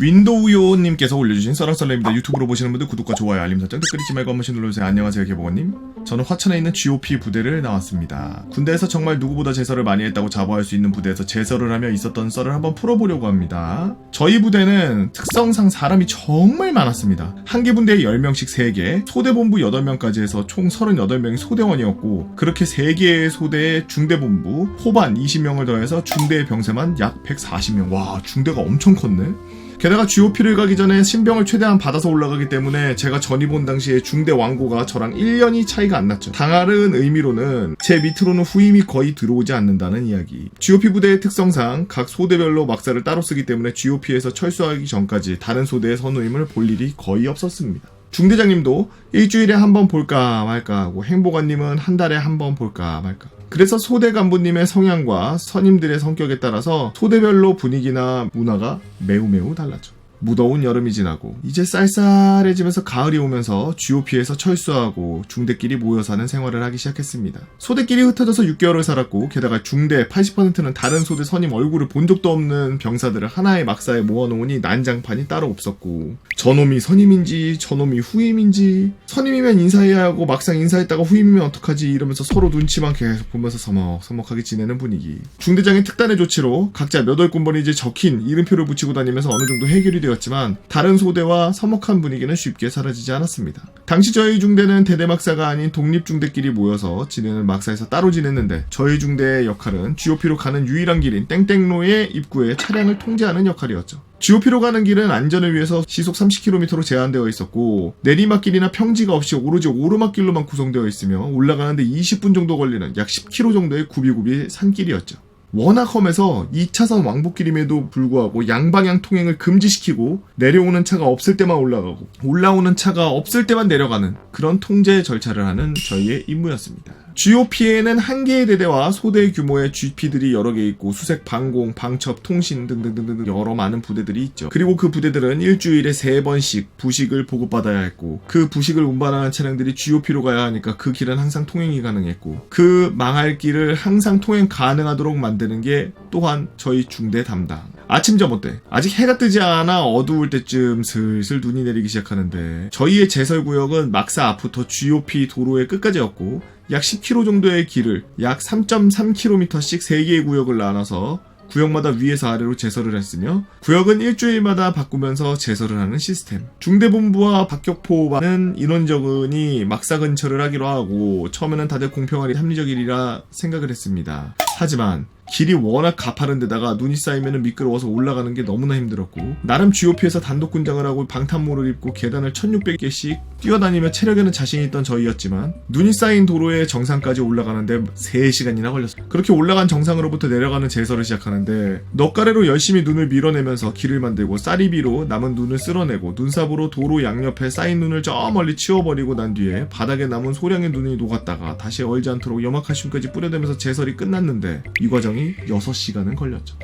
윈도우요님께서 올려주신 썰랑썰레입니다. 유튜브로 보시는 분들 구독과 좋아요, 알림 설정, 댓글 잊지 말고 한 번씩 눌러주세요. 안녕하세요, 개보건님. 저는 화천에 있는 GOP 부대를 나왔습니다. 군대에서 정말 누구보다 제설을 많이 했다고 자부할 수 있는 부대에서 제설을 하며 있었던 썰을 한번 풀어보려고 합니다. 저희 부대는 특성상 사람이 정말 많았습니다. 한 개 분대에 10명씩 3개, 소대본부 8명까지 해서 총 38명이 소대원이었고, 그렇게 3개의 소대에 중대본부, 호반 20명을 더해서 중대의 병사만 약 140명. 와, 중대가 엄청 컸네? 게다가 GOP를 가기 전에 신병을 최대한 받아서 올라가기 때문에 제가 전입 온 당시에 중대 왕고가 저랑 1년이 차이가 안 났죠. 다른 의미로는 제 밑으로는 후임이 거의 들어오지 않는다는 이야기. GOP 부대의 특성상 각 소대별로 막사를 따로 쓰기 때문에 GOP에서 철수하기 전까지 다른 소대의 선후임을 볼 일이 거의 없었습니다. 중대장님도 일주일에 한 번 볼까 말까 하고 행보관님은 한 달에 한 번 볼까 말까. 그래서 소대 간부님의 성향과 선임들의 성격에 따라서 소대별로 분위기나 문화가 매우 달라져. 무더운 여름이 지나고 이제 쌀쌀해지면서 가을이 오면서 GOP에서 철수하고 중대끼리 모여 사는 생활을 하기 시작했습니다. 소대끼리 흩어져서 6개월을 살았고, 게다가 중대 80%는 다른 소대 선임 얼굴을 본 적도 없는 병사들을 하나의 막사에 모아놓으니 난장판이 따로 없었고, 저놈이 선임인지 저놈이 후임인지, 선임이면 인사해야 하고 막상 인사했다가 후임이면 어떡하지 이러면서 서로 눈치만 계속 보면서 서먹서먹하게 지내는 분위기. 중대장의 특단의 조치로 각자 몇 월군번인지 적힌 이름표를 붙이고 다니면서 어느 정도 해결이 되었지만 다른 소대와 서먹한 분위기는 쉽게 사라지지 않았습니다. 당시 저희 중대는 대대막사가 아닌 독립중대끼리 모여서 지내는 막사에서 따로 지냈는데, 저희 중대의 역할은 GOP로 가는 유일한 길인 땡땡로의 입구에 차량을 통제하는 역할이었죠. GOP로 가는 길은 안전을 위해서 시속 30km로 제한되어 있었고, 내리막길이나 평지가 없이 오로지 오르막길로만 구성되어 있으며 올라가는데 20분 정도 걸리는 약 10km 정도의 굽이굽이 산길이었죠. 워낙 험해서 2차선 왕복길임에도 불구하고 양방향 통행을 금지시키고, 내려오는 차가 없을 때만 올라가고 올라오는 차가 없을 때만 내려가는 그런 통제 절차를 하는 저희의 임무였습니다. GOP에는 한 개의 대대와 소대 규모의 GP들이 여러 개 있고, 수색, 방공, 방첩, 통신 등등등등 여러 많은 부대들이 있죠. 그리고 그 부대들은 일주일에 3번씩 부식을 보급받아야 했고, 그 부식을 운반하는 차량들이 GOP로 가야 하니까 그 길은 항상 통행이 가능했고, 그 망할 길을 항상 통행 가능하도록 만드는 게 또한 저희 중대 담당. 아침 점호 때 아직 해가 뜨지 않아 어두울 때쯤 슬슬 눈이 내리기 시작하는데, 저희의 제설구역은 막사 앞부터 GOP 도로의 끝까지였고, 약 10km 정도의 길을 약 3.3km씩 3개의 구역을 나눠서 구역마다 위에서 아래로 제설을 했으며, 구역은 일주일마다 바꾸면서 제설을 하는 시스템. 중대본부와 박격포반은 인원 적으니 막사 근처를 하기로 하고, 처음에는 다들 공평하리 합리적이리라 생각을 했습니다. 하지만 길이 워낙 가파른 데다가 눈이 쌓이면 미끄러워서 올라가는 게 너무나 힘들었고, 나름 GOP에서 단독군장을 하고 방탄모를 입고 계단을 1600개씩 뛰어다니며 체력에는 자신이 있던 저희였지만, 눈이 쌓인 도로의 정상까지 올라가는데 3시간이나 걸렸어요. 그렇게 올라간 정상으로부터 내려가는 제설을 시작하는데, 넉가래로 열심히 눈을 밀어내면서 길을 만들고, 쌀이비로 남은 눈을 쓸어내고, 눈삽으로 도로 양옆에 쌓인 눈을 저 멀리 치워버리고 난 뒤에 바닥에 남은 소량의 눈이 녹았다가 다시 얼지 않도록 염화칼슘까지 뿌려대면서 제설이 끝났는데, 이 과정이 6시간은 걸렸죠.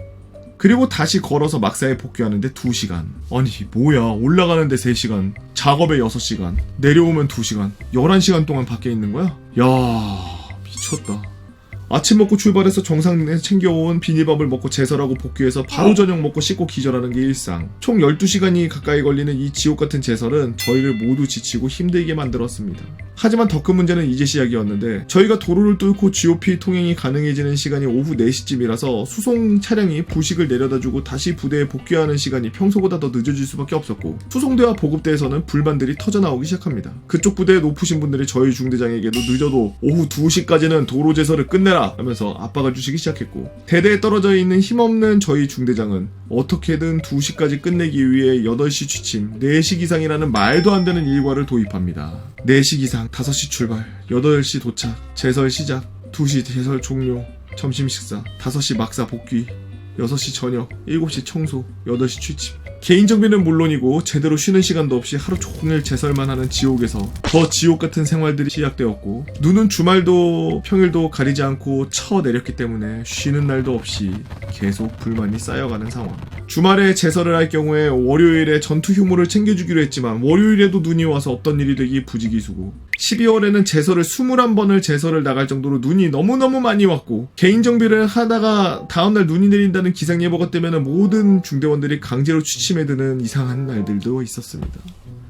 그리고 다시 걸어서 막사에 복귀하는데 2시간. 아니 뭐야, 올라가는데 3시간, 작업에 6시간, 내려오면 2시간, 11시간 동안 밖에 있는 거야? 야, 미쳤다. 아침 먹고 출발해서 정상에 챙겨온 비닐밥을 먹고 제설하고 복귀해서 바로 저녁 먹고 씻고 기절하는 게 일상. 총 12시간이 가까이 걸리는 이 지옥같은 제설은 저희를 모두 지치고 힘들게 만들었습니다. 하지만 더 큰 문제는 이제 시작이었는데, 저희가 도로를 뚫고 GOP 통행이 가능해지는 시간이 오후 4시쯤이라서 수송 차량이 부식을 내려다주고 다시 부대에 복귀하는 시간이 평소보다 더 늦어질 수밖에 없었고, 수송대와 보급대에서는 불만들이 터져나오기 시작합니다. 그쪽 부대에 높으신 분들이 저희 중대장에게도 늦어도 오후 2시까지는 도로 제설을 끝내라 하면서 압박을 주시기 시작했고, 대대에 떨어져 있는 힘없는 저희 중대장은 어떻게든 2시까지 끝내기 위해 8시 취침, 4시 기상이라는 말도 안 되는 일과를 도입합니다. 4시 기상, 5시 출발, 8시 도착, 제설 시작, 2시 제설 종료, 점심 식사, 5시 막사 복귀, 6시 저녁, 7시 청소, 8시 취침. 개인 정비는 물론이고 제대로 쉬는 시간도 없이 하루 종일 제설만 하는 지옥에서 더 지옥 같은 생활들이 시작되었고, 눈은 주말도 평일도 가리지 않고 쳐내렸기 때문에 쉬는 날도 없이 계속 불만이 쌓여가는 상황. 주말에 제설을 할 경우에 월요일에 전투 휴무를 챙겨주기로 했지만 월요일에도 눈이 와서 없던 일이 되기 부지기수고, 12월에는 제설을 21번을 제설을 나갈 정도로 눈이 너무너무 많이 왔고 개인 정비를 하다가 다음날 눈이 내린다는 기상 예보가 뜨면 모든 중대원들이 강제로 취침에 드는 이상한 날들도 있었습니다.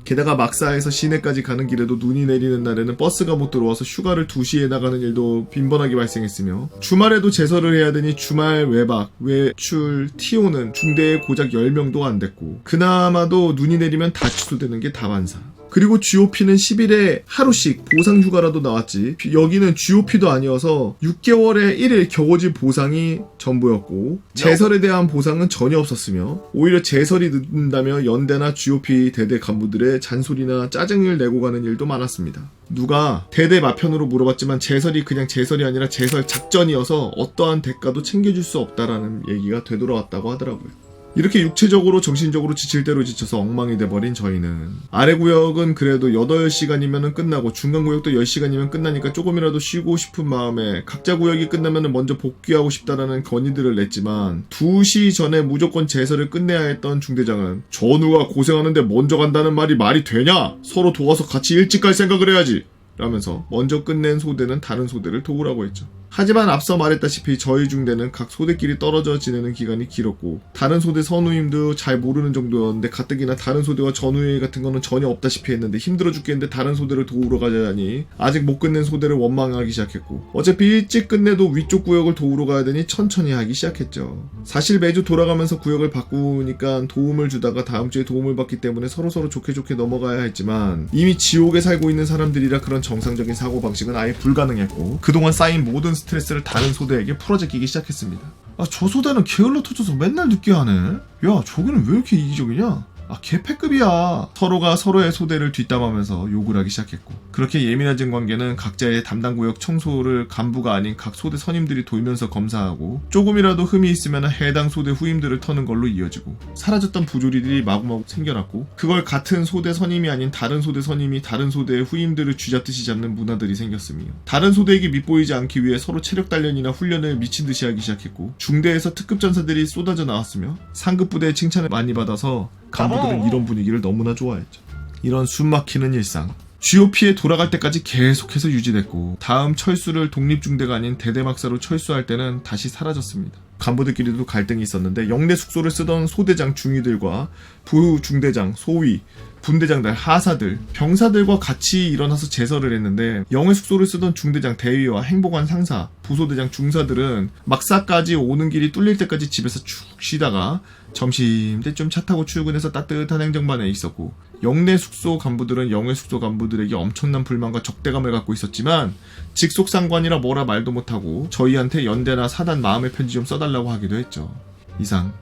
게다가 막사에서 시내까지 가는 길에도 눈이 내리는 날에는 버스가 못 들어와서 휴가를 2시에 나가는 일도 빈번하게 발생했으며 주말에도 제설을 해야 되니 주말 외박, 외출, TO는 중대에 고작 10명도 안 됐고 그나마도 눈이 내리면 다 취소되는 게 다반사. 그리고 GOP는 10일에 하루씩 보상 휴가라도 나왔지 여기는 GOP도 아니어서 6개월에 1일 겨우지 보상이 전부였고 제설에 대한 보상은 전혀 없었으며 오히려 제설이 늦는다며 연대나 GOP 대대 간부들의 잔소리나 짜증을 내고 가는 일도 많았습니다. 누가 대대 마편으로 물어봤지만 제설이 그냥 제설이 아니라 제설 작전이어서 어떠한 대가도 챙겨줄 수 없다라는 얘기가 되돌아왔다고 하더라고요. 이렇게 육체적으로 정신적으로 지칠 대로 지쳐서 엉망이 돼버린 저희는 아래 구역은 그래도 8시간이면 끝나고 중간 구역도 10시간이면 끝나니까 조금이라도 쉬고 싶은 마음에 각자 구역이 끝나면 먼저 복귀하고 싶다라는 건의들을 냈지만 2시 전에 무조건 제설을 끝내야 했던 중대장은 전우가 고생하는데 먼저 간다는 말이 되냐? 서로 도와서 같이 일찍 갈 생각을 해야지 라면서 먼저 끝낸 소대는 다른 소대를 도우라고 했죠. 하지만 앞서 말했다시피 저희 중대는 각 소대끼리 떨어져 지내는 기간이 길었고 다른 소대 선우임도 잘 모르는 정도였는데 가뜩이나 다른 소대와 전우회 같은 거는 전혀 없다시피 했는데 힘들어 죽겠는데 다른 소대를 도우러 가자니 아직 못 끝낸 소대를 원망하기 시작했고 어차피 일찍 끝내도 위쪽 구역을 도우러 가야 되니 천천히 하기 시작했죠. 사실 매주 돌아가면서 구역을 바꾸니까 도움을 주다가 다음 주에 도움을 받기 때문에 서로서로 좋게 넘어가야 했지만 이미 지옥에 살고 있는 사람들이라 그런 정상적인 사고방식은 아예 불가능했고 그동안 쌓인 모든 스트레스를 다른 소대에게 풀어제끼기 시작했습니다. 아, 저 소대는 게을러 터져서 맨날 늦게 하네. 야, 저기는 왜 이렇게 이기적이냐? 아, 개패급이야. 서로가 서로의 소대를 뒷담하면서 욕을 하기 시작했고 그렇게 예민해진 관계는 각자의 담당 구역 청소를 간부가 아닌 각 소대 선임들이 돌면서 검사하고 조금이라도 흠이 있으면 해당 소대 후임들을 터는 걸로 이어지고 사라졌던 부조리들이 마구마구 생겨났고 그걸 같은 소대 선임이 아닌 다른 소대 선임이 다른 소대의 후임들을 쥐잡듯이 잡는 문화들이 생겼으며 다른 소대에게 밉보이지 않기 위해 서로 체력 단련이나 훈련을 미친듯이 하기 시작했고 중대에서 특급 전사들이 쏟아져 나왔으며 상급 부대의 칭찬을 많이 받아서 간부들은 이런 분위기를 너무나 좋아했죠. 이런 숨막히는 일상 GOP에 돌아갈 때까지 계속해서 유지됐고 다음 철수를 독립중대가 아닌 대대막사로 철수할 때는 다시 사라졌습니다. 간부들끼리도 갈등이 있었는데 영내 숙소를 쓰던 소대장 중위들과 부중대장, 소위, 분대장들, 하사들, 병사들과 같이 일어나서 제설을 했는데 영해 숙소를 쓰던 중대장 대위와 행보관 상사, 부소대장 중사들은 막사까지 오는 길이 뚫릴 때까지 집에서 쭉 쉬다가 점심때쯤 차 타고 출근해서 따뜻한 행정반에 있었고 영내 숙소 간부들은 영해 숙소 간부들에게 엄청난 불만과 적대감을 갖고 있었지만 직속상관이라 뭐라 말도 못하고 저희한테 연대나 사단 마음의 편지 좀 써달라고 하기도 했죠. 이상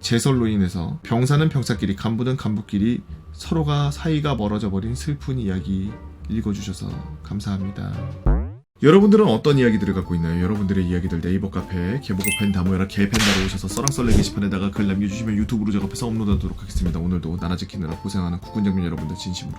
제설로 인해서 병사는 병사끼리 간부는 간부끼리 서로가 사이가 멀어져 버린 슬픈 이야기 읽어주셔서 감사합니다. 여러분들은 어떤 이야기들을 갖고 있나요? 여러분들의 이야기들 네이버 카페 개보고펜 다모여라 개펜다로 오셔서 썰렁썰렁 게시판에다가 글 남겨주시면 유튜브로 작업해서 업로드하도록 하겠습니다. 오늘도 나라 지키느라 고생하는 국군장군 여러분들 진심으로